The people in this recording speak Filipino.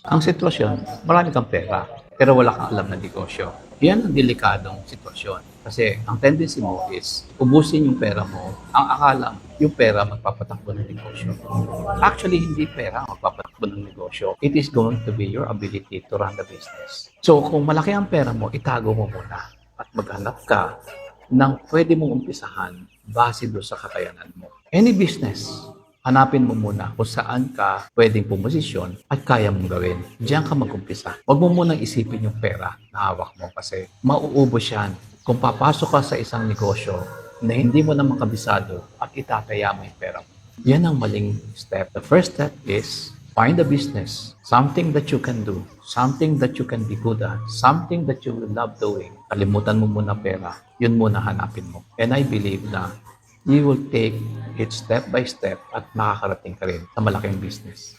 Ang sitwasyon, marami kang pera, pero wala kang alam na negosyo. Yan ang delikadong sitwasyon. Kasi ang tendency mo is ubusin yung pera mo, ang akala yung pera magpapatakbo ng negosyo. Actually, hindi pera ang magpapatakbo ng negosyo. It is going to be your ability to run the business. So, kung malaki ang pera mo, itago mo muna at maghanap ka ng pwede mong umpisahan base doon sa kakayanan mo. Any business, hanapin mo muna kung saan ka pwedeng pumosisyon at kaya mong gawin. Diyan ka mag-umpisa. Huwag mo munang isipin yung pera na hawak mo kasi mauubos yan kung papasok ka sa isang negosyo na hindi mo naman kabisado at itataya mo yung pera mo. Yan ang maling step. The first step is find a business, something that you can do, something that you can be good at, something that you will love doing. Kalimutan mo muna pera, yun muna hanapin mo. And I believe na you will take it step by step at makakarating ka rin sa malaking business.